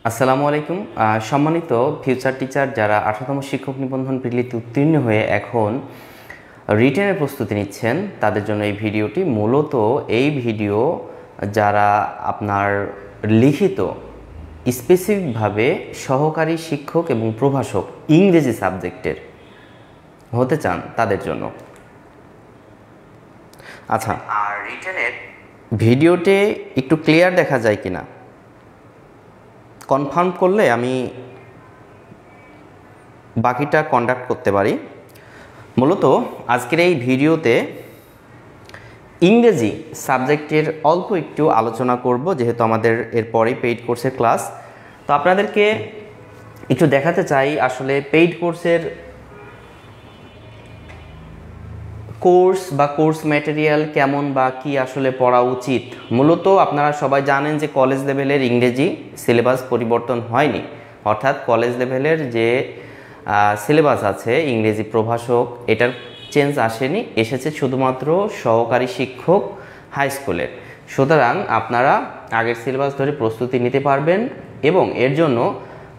আসসালামু আলাইকুম। সম্মানিত ফিউচার টিচার যারা 18তম শিক্ষক নিবন্ধন প্রিলিতে উত্তীর্ণ হয়ে এখন রিটেনের প্রস্তুতি নিচ্ছেন, তাদের জন্য এই ভিডিওটি। মূলত এই ভিডিও যারা আপনার লিখিত স্পেসিফিকভাবে সহকারী শিক্ষক এবং প্রভাষক ইংরেজি সাবজেক্টের হতে চান তাদের জন্য। আচ্ছা, আর রিটেনের ভিডিওতে একটু ক্লিয়ার দেখা যায় কিনা কনফার্ম করলে আমি বাকিটা কন্ডাক্ট করতে পারি। মূলত আজকের এই ভিডিওতে ইংরেজি সাবজেক্টের অল্প একটু আলোচনা করব, যেহেতু আমাদের এরপরেই পেইড কোর্সের ক্লাস। তো আপনাদেরকে একটু দেখাতে চাই আসলে পেইড কোর্সের কোর্স বা কোর্স ম্যাটেরিয়াল কেমন বা কি আসলে পড়া উচিত। মূলত আপনারা সবাই জানেন যে কলেজ লেভেলের ইংরেজি সিলেবাস পরিবর্তন হয়নি, অর্থাৎ কলেজ লেভেলের যে সিলেবাস আছে ইংরেজি প্রভাষক, এটার চেঞ্জ আসেনি, এসেছে শুধুমাত্র সহকারী শিক্ষক হাই স্কুলের। সুতরাং আপনারা আগের সিলেবাস ধরে প্রস্তুতি নিতে পারবেন এবং এর জন্য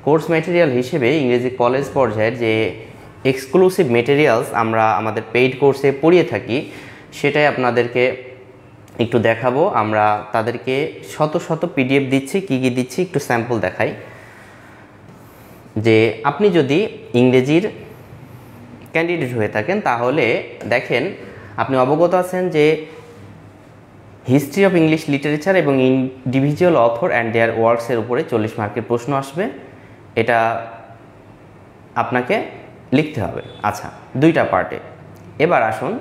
কোর্স ম্যাটেরিয়াল হিসেবে ইংরেজি কলেজ পর্যায়ের যে এক্সক্লুসিভ মেটেরিয়ালস আমরা আমাদের পেইড কোর্সে পড়িয়ে থাকি, সেটাই আপনাদেরকে একটু দেখাবো। আমরা তাদেরকে শত শত পিডিএফ দিচ্ছি। কি কি দিচ্ছি একটু স্যাম্পল দেখাই। যে আপনি যদি ইংরেজির ক্যান্ডিডেট হয়ে থাকেন তাহলে দেখেন, আপনি অবগত আছেন যে হিস্ট্রি অফ ইংলিশ লিটারেচার এবং ইন্ডিভিজুয়াল অথর অ্যান্ড দেয়ার ওয়ার্কসের উপরে 40 মার্কের প্রশ্ন আসবে। এটা আপনাকে লিখতে হবে। আচ্ছা, দুইটা পার্টে। এবার আসুন,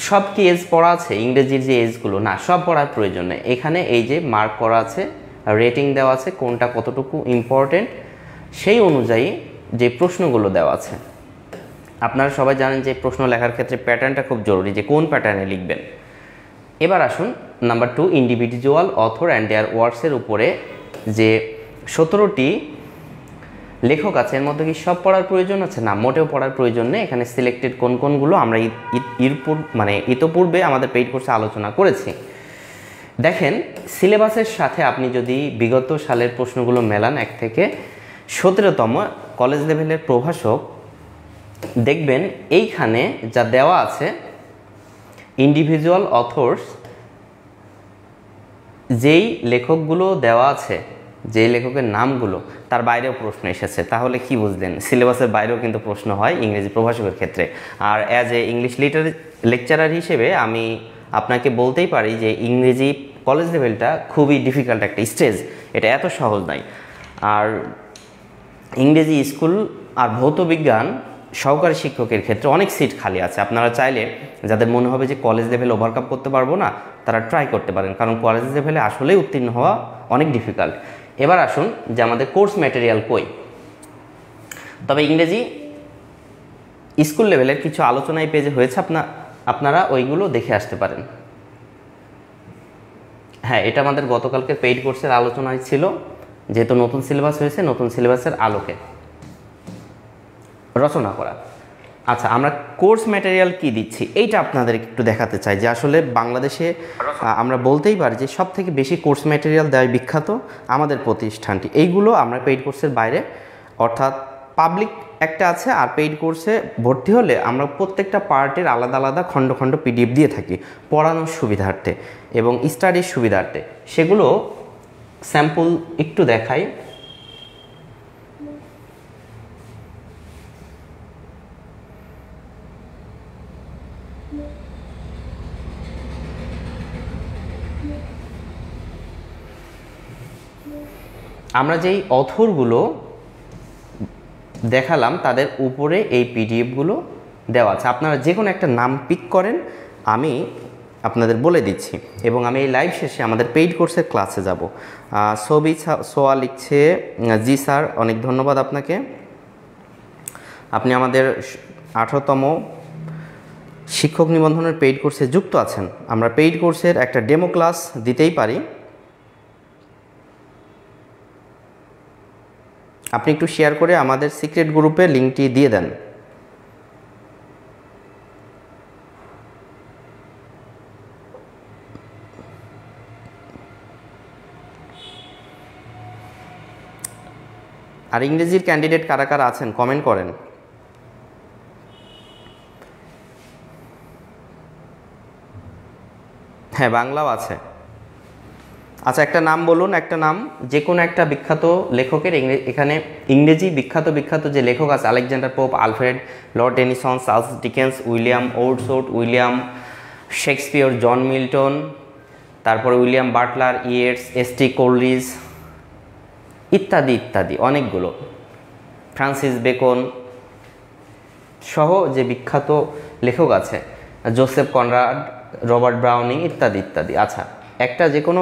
সব কি এজ পড়া আছে ইংরেজির যে এজগুলো? না, সব পড়ার প্রয়োজন নেই। এখানে এই যে মার্ক করা আছে, রেটিং দেওয়া আছে, কোনটা কতটুকু ইম্পর্টেন্ট সেই অনুযায়ী যে প্রশ্নগুলো দেওয়া আছে। আপনারা সবাই জানেন যে প্রশ্ন লেখার ক্ষেত্রে প্যাটার্নটা খুব জরুরি, যে কোন প্যাটার্নে লিখবেন। এবার আসুন নাম্বার 2, ইন্ডিভিজুয়াল অথর অ্যান্ড দেয়ার ওয়ার্কসের উপরে যে 17টি লেখক আছে, এর মধ্যে কি সব পড়ার প্রয়োজন আছে? না, মোটেও পড়ার প্রয়োজন নেই। এখানে সিলেক্টেড কোনগুলো আমরা ইতোপূর্বে আমাদের পেইড কোর্সে আলোচনা করেছি। দেখেন, সিলেবাসের সাথে আপনি যদি বিগত সালের প্রশ্নগুলো মেলান, 1 থেকে 17তম কলেজ লেভেলের প্রভাষক, দেখবেন এইখানে যা দেওয়া আছে ইন্ডিভিজুয়াল অথর্স, যেই লেখকগুলো দেওয়া আছে, যেই লেখকের নামগুলো, তার বাইরেও প্রশ্ন এসেছে। তাহলে কি বুঝলেন? সিলেবাসের বাইরেও কিন্তু প্রশ্ন হয় ইংরেজি প্রভাষকের ক্ষেত্রে। আর অ্যাজ এ ইংলিশ লেকচারার হিসেবে আমি আপনাকে বলতেই পারি যে ইংরেজি কলেজ লেভেলটা খুবই ডিফিকাল্ট একটা স্টেজ, এটা এত সহজ নয়। আর ইংরেজি স্কুল আর ভৌত বিজ্ঞান সহকারী শিক্ষকের ক্ষেত্রে অনেক সিট খালি আছে। আপনারা চাইলে, যাদের মনে হবে যে কলেজ লেভেল ওভারকাম করতে পারবো না, তারা ট্রাই করতে পারেন, কারণ কলেজ লেভেলে আসলেই উত্তীর্ণ হওয়া অনেক ডিফিকাল্ট। এবার আসুন যে আমাদের কোর্স ম্যাটেরিয়াল কই। তবে ইংরেজি স্কুল লেভেলের কিছু আলোচনায় পেজে হয়েছে, আপনারা ওইগুলো দেখে আসতে পারেন। হ্যাঁ, এটা আমাদের গতকালকে পেইড কোর্সের আলোচনায় ছিল, যেহেতু নতুন সিলেবাস হয়েছে, নতুন সিলেবাসের আলোকে রচনা করা। আচ্ছা, আমরা কোর্স ম্যাটেরিয়াল কি দিচ্ছি এইটা আপনাদের একটু দেখাতে চাই। যে আসলে বাংলাদেশে আমরা বলতেই পারি যে সব থেকে বেশি কোর্স ম্যাটেরিয়াল দেওয়ায় বিখ্যাত আমাদের প্রতিষ্ঠানটি। এইগুলো আমরা পেইড কোর্সের বাইরে, অর্থাৎ পাবলিক একটা আছে, আর পেইড কোর্সে ভর্তি হলে আমরা প্রত্যেকটা পার্টের আলাদা আলাদা খণ্ড খণ্ড পিডিএফ দিয়ে থাকি পড়ানোর সুবিধার্থে এবং স্টাডির সুবিধার্থে। সেগুলো স্যাম্পল একটু দেখাই। আমরা যেই অথরগুলো দেখালাম তাদের উপরে এই পিডিএফগুলো দেওয়া আছে। আপনারা যে কোনো একটা নাম পিক করেন, আমি আপনাদের বলে দিচ্ছি। এবং আমি এই লাইভ শেষে আমাদের পেইড কোর্সের ক্লাসে যাব। সোয়া লিখছে, জি স্যার, অনেক ধন্যবাদ আপনাকে। আপনি আমাদের 18তম শিক্ষক নিবন্ধনের পেইড কোর্সে যুক্ত আছেন। আমরা পেইড কোর্সের একটা ডেমো ক্লাস দিতেই পারি। আপনি একটু শেয়ার করে আমাদের সিক্রেট গ্রুপে লিঙ্কটি দিয়ে দেন। আর ইংরেজির ক্যান্ডিডেট কারা কারা আছেন কমেন্ট করেন। হ্যাঁ, বাংলাও আছে। আচ্ছা, একটা নাম বলুন, একটা নাম, যে কোনো একটা বিখ্যাত লেখকের। এখানে ইংরেজি বিখ্যাত যে লেখক আছে, Alexander Pope, Alfred, lord Tennyson, Charles Dickens, William Wordsworth, William Shakespeare, John Milton, তারপরে William Butler Yeats, S T. Coleridge ইত্যাদি ইত্যাদি অনেকগুলো, ফ্রান্সিস বেকন সহ যে বিখ্যাত লেখক আছে, জোসেফ কনরাড, রবার্ট ব্রাউনিং ইত্যাদি ইত্যাদি। আচ্ছা, একটা যে কোনো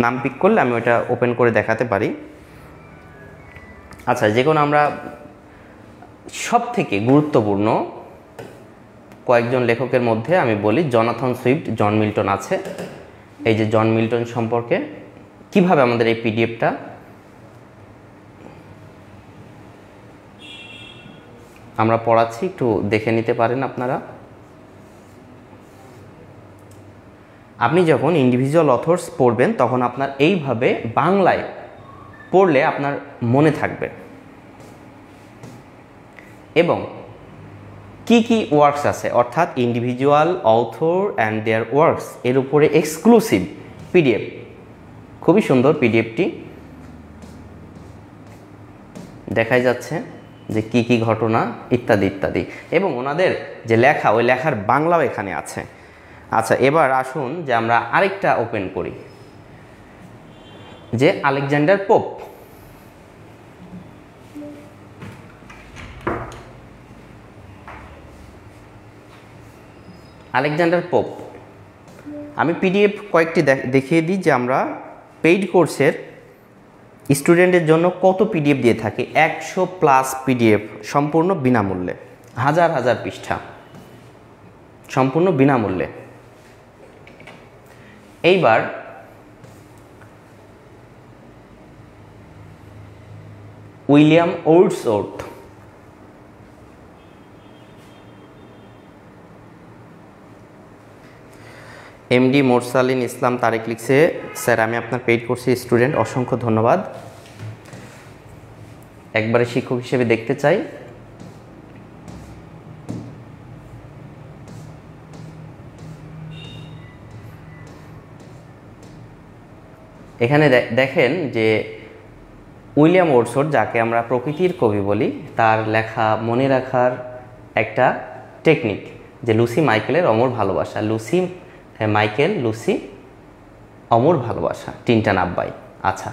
নাম পিক করলে আমি ওটা ওপেন করে দেখাতে পারি। আচ্ছা, যে কোনো আমরা সব থেকে গুরুত্বপূর্ণ কয়েকজন লেখকের মধ্যে আমি বলি, জনাথন সুইফট, জন মিল্টন আছে। এই যে জন মিল্টন সম্পর্কে কিভাবে আমাদের এই পিডিএফটা আমরা পড়াচ্ছি, একটু দেখে নিতে পারেন আপনারা। আপনি যখন ইন্ডিভিজুয়াল অথর্স পড়বেন তখন আপনার এইভাবে বাংলায় পড়লে আপনার মনে থাকবে, এবং কি কি ওয়ার্কস আছে অর্থাৎ individual author and there works এর উপরে এক্সক্লুসিভ পিডিএফ, খুবই সুন্দর পিডিএফটি। দেখাই যাচ্ছে যে কি কি ঘটনা ইত্যাদি ইত্যাদি, এবং ওনাদের যে লেখা, ওই লেখার বাংলাও এখানে আছে। আচ্ছা, এবার আসুন যে আমরা আরেকটা ওপেন করি, যে আলেকজান্ডার পোপ। আলেকজান্ডার পোপ আমি পিডিএফ কয়েকটি দেখিয়ে দিই, যে আমরা পেইড কোর্সের স্টুডেন্টের জন্য কত পিডিএফ দিয়ে থাকি। 100+ পিডিএফ সম্পূর্ণ বিনামূল্যে, হাজার হাজার পৃষ্ঠা সম্পূর্ণ বিনামূল্যে। এইবার উইলিয়াম ওর্ডসওয়ার্থ, এমডি মোরসালিন ইসলাম তারেক লিখছে, স্যার আমি আপনার পেইড কোর্সের স্টুডেন্ট, অসংখ্য ধন্যবাদ, একবারে শিক্ষক হিসেবে দেখতে চাই। এখানে দেখেন যে উইলিয়াম ওর্ডসওয়ার্থ, যাকে আমরা প্রকৃতির কবি বলি, তার লেখা মনে রাখার একটা টেকনিক, যে লুসি মাইকেলের অমর ভালোবাসা, লুসি মাইকেল, লুসি অমর ভালোবাসা, টিনটান আব্বাই। আচ্ছা,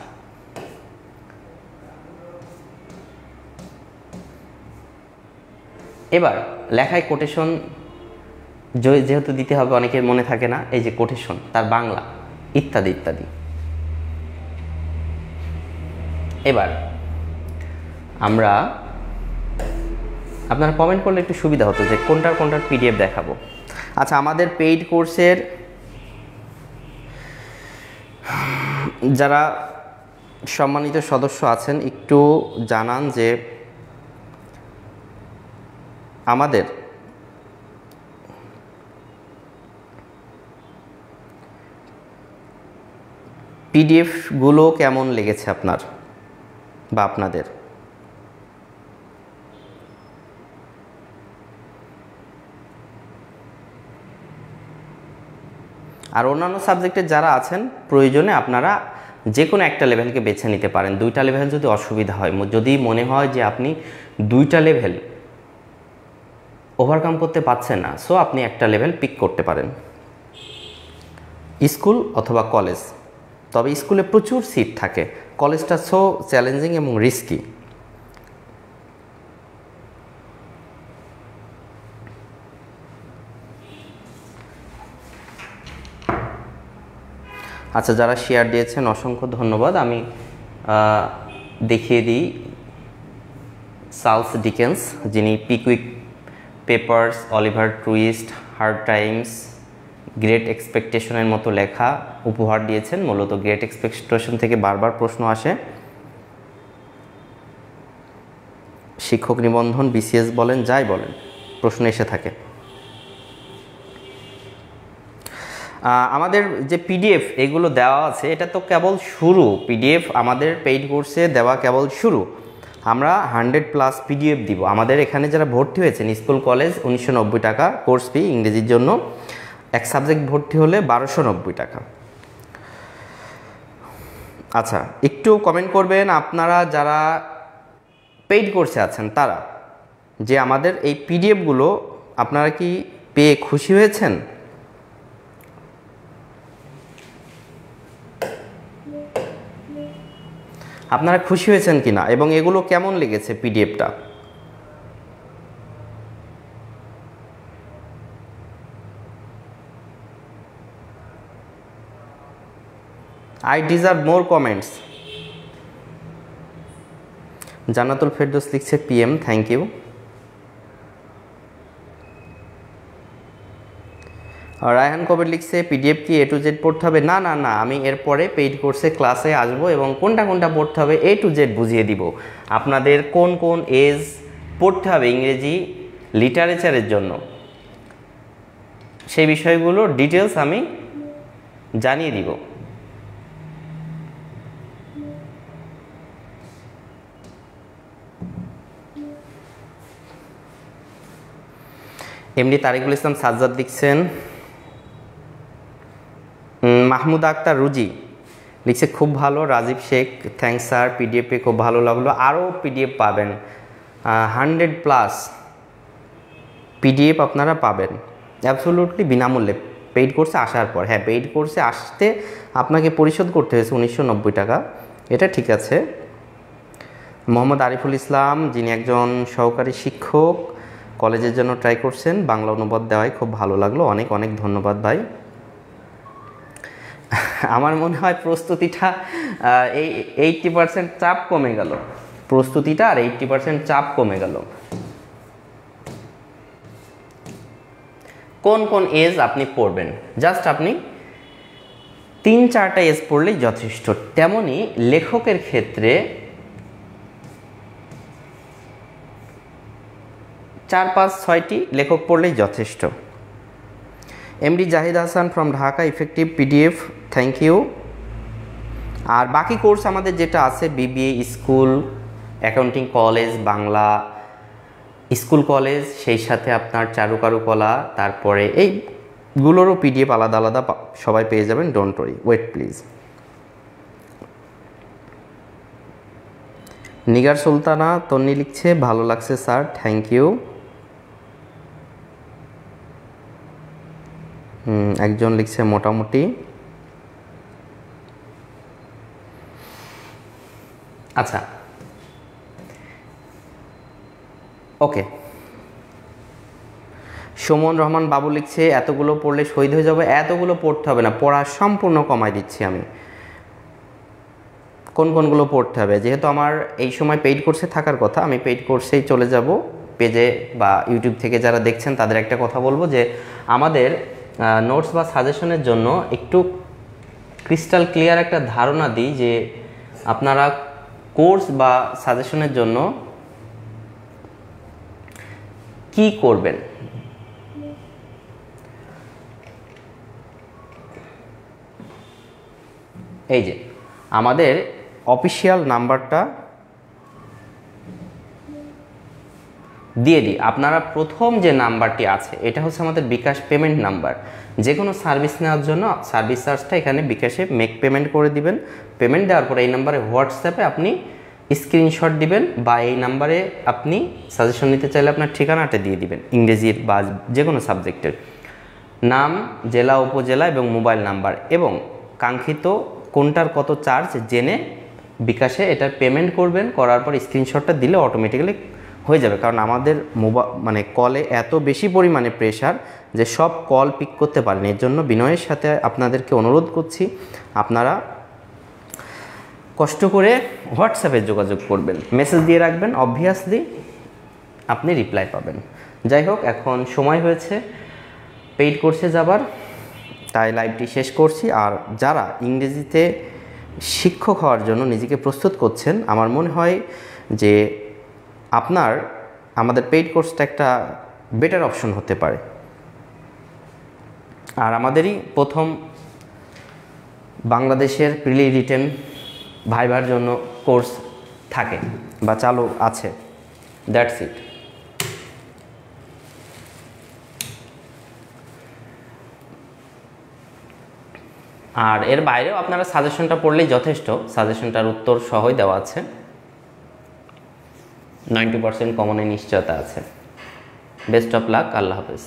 এবার লেখায় কোটেশন যেহেতু দিতে হবে, অনেকের মনে থাকে না, এই যে কোটেশন, তার বাংলা ইত্যাদি ইত্যাদি। এবার আমরা, আপনারা কমেন্ট করলে একটু সুবিধা হতো যে কোনটার পিডিএফ দেখাবো। আচ্ছা, আমাদের পেইড কোর্সের যারা সম্মানিত সদস্য আছেন, একটু জানান যে আমাদের পিডিএফগুলো কেমন লেগেছে আপনার বা আপনাদের। আর অন্যান্য সাবজেক্টের যারা আছেন, প্রয়োজনে আপনারা যে কোনো একটা লেভেলকে বেছে নিতে পারেন। 2টা লেভেল যদি অসুবিধা হয়, যদি মনে হয় যে আপনি 2টা লেভেল ওভারকাম করতে পারছেন না, সো আপনি একটা লেভেল পিক করতে পারেন, স্কুল অথবা কলেজ। তবে স্কুলে প্রচুর সিট থাকে, কলেজটা সো চ্যালেঞ্জিং এবং রিস্কি। আচ্ছা, যারা শেয়ার দিয়েছেন অসংখ্য ধন্যবাদ। আমি দেখিয়ে দিই, চার্লস ডিকেন্স, যিনি Pickwick papers, Oliver Twist, hard times, great এক্সপেকটেশনের মতো লেখা উপহার দিয়েছেন। মূলত গ্রেট এক্সপেকটেশন থেকে বারবার প্রশ্ন আসে, শিক্ষক নিবন্ধন, বিসিএস বলেন, যাই বলেন, প্রশ্ন এসে থাকে। আমাদের যে পিডিএফ এগুলো দেওয়া আছে, এটা তো কেবল শুরু, পিডিএফ আমাদের পেইড কোর্সে দেওয়া কেবল শুরু। আমরা 100+ PDF দিব। আমাদের এখানে যারা ভর্তি হয়েছেন স্কুল কলেজ 1990 টাকা কোর্স ফি ইংরেজির জন্য, এক সাবজেক্ট ভর্তি হলে 1290 টাকা। আচ্ছা, একটু কমেন্ট করবেন আপনারা যারা পেইড কোর্সে আছেন তারা, যে আমাদের এই পিডিএফগুলো আপনারা কি পেয়ে খুশি হয়েছেন? আপনারা খুশি হয়েছেন কিনা এবং এগুলো কেমন লেগেছে পিডিএফটা? I deserve more comments. Jannatul Ferdous লিখছে PM, থ্যাংক ইউ। রায়হান কবির লিখছে পিডিএফ কি A to Z পড়তে হবে? না না না, আমি এরপরে পেইড কোর্সে ক্লাসে আসবো এবং কোনটা কোনটা পড়তে হবে A to Z বুঝিয়ে দিব। আপনাদের কোন কোন এজ পড়তে হবে ইংরেজি লিটারেচারের জন্য সেই বিষয়গুলো ডিটেলস আমি জানিয়ে দিব। এমডি তারিকুল ইসলাম সাজ্জাদ লিখছেন। মাহমুদ আক্তার রুজি লিখছে খুব ভালো। রাজীব শেখ, থ্যাংকস স্যার, পিডিএফে খুব ভালো লাগলো। আরও পিডিএফ পাবেন, 100+ পিডিএফ আপনারা পাবেন অ্যাবসোলুটলি বিনামূল্যে পেইড কোর্সে আসার পর। হ্যাঁ, পেইড কোর্সে আসতে আপনাকে পরিশোধ করতে হয়েছে 1990 টাকা, এটা ঠিক আছে। মোহাম্মদ আরিফুল ইসলাম, যিনি একজন সহকারী শিক্ষক, কলেজের জন্য ট্রাই করছেন, বাংলা অনুবাদ দেওয়ায় খুব ভালো লাগলো, অনেক অনেক ধন্যবাদ ভাই। আমার মনে হয় প্রস্তুতিটা এই 80% চাপ কমে গেল, প্রস্তুতিটা আর 80% চাপ কমে গেল। কোন কোন এজ আপনি পড়বেন, জাস্ট আপনি 3-4টা এজ পড়লেই যথেষ্ট। তেমনি লেখকের ক্ষেত্রে 4-5-6টি লেখক পড়লেই যথেষ্ট। MD Zahid Hasan from Dhaka, effective PDF, thank you. আর বাকি কোর্স আমাদের যেটা আছে BBA school, accounting college, Bangla school college, সেই সাথে আপনার চারুকারুকলা, তারপরে এইগুলোরও পিডিএফ আলাদা আলাদা সবাই পেয়ে যাবেন, don't worry, wait please. Nigar Sultana Tonni লিখছে ভালো লাগছে স্যার, থ্যাংক ইউ। একজন লিখছে মোটামুটি। আচ্ছা, ওকে। সুমন রহমান বাবু লিখছে এতগুলো পড়লে শহীদ হয়ে যাবে। এতগুলো পড়তে হবে না, পড়া সম্পূর্ণ কমাই দিচ্ছি আমি। কোন কোনগুলো পড়তে হবে, যেহেতু আমার এই সময় পেইড কোর্সে থাকার কথা, আমি পেইড কোর্সেই চলে যাব। পেজে বা ইউটিউব থেকে যারা দেখছেন তাদের একটা কথা বলবো যে আমাদের নোটস বা সাজেশনের জন্য একটু ক্রিস্টাল ক্লিয়ার একটা ধারণা দিই যে আপনারা কোর্স বা সাজেশনের জন্য কি করবেন। এই যে আমাদের অফিসিয়াল নাম্বারটা দিয়ে দিই। আপনারা প্রথম যে নাম্বারটি আছে এটা হচ্ছে আমাদের বিকাশ পেমেন্ট নাম্বার। যে কোনো সার্ভিস নেওয়ার জন্য সার্ভিস চার্জটা এখানে বিকাশে মেক পেমেন্ট করে দিবেন। পেমেন্ট দেওয়ার পরে এই নাম্বারে হোয়াটসঅ্যাপে আপনি স্ক্রিনশট দিবেন, বা এই নাম্বারে আপনি সাজেশন নিতে চাইলে আপনার ঠিকানাটা দিয়ে দিবেন, ইংরেজির বা যে কোনো সাবজেক্টের নাম, জেলা, উপজেলা এবং মোবাইল নাম্বার, এবং কাঙ্ক্ষিত কোনটার কত চার্জ জেনে বিকাশে এটার পেমেন্ট করবেন। করার পর স্ক্রিনশটটা দিলে অটোমেটিক্যালি হয়ে যাবে, কারণ আমাদের মানে কলে এত বেশি পরিমাণে প্রেশার যে সব কল পিক করতে পারেন। এর জন্য বিনয়ের সাথে আপনাদেরকে অনুরোধ করছি আপনারা কষ্ট করে হোয়াটসঅ্যাপে যোগাযোগ করবেন, মেসেজ দিয়ে রাখবেন, অবভিয়াসলি আপনি রিপ্লাই পাবেন। যাই হোক, এখন সময় হয়েছে পেইড কোর্সে যাবার, তাই লাইভটি শেষ করছি। আর যারা ইংরেজিতে শিক্ষক হওয়ার জন্য নিজেকে প্রস্তুত করছেন, আমার মনে হয় যে আপনার আমাদের পেইড কোর্সটা একটা বেটার অপশন হতে পারে। আর আমাদেরই প্রথম বাংলাদেশের প্রিলি রিটেন ভাইবার জন্য কোর্স থাকে, বা চালু আছে, দ্যাটস ইট। আর এর বাইরেও আপনারা সাজেশনটা পড়লেই যথেষ্ট, সাজেশনটার উত্তর সহই দেওয়া আছে, 90% কমনের নিশ্চয়তা আছে। বেস্ট অফ লাক, আল্লাহ হাফেজ।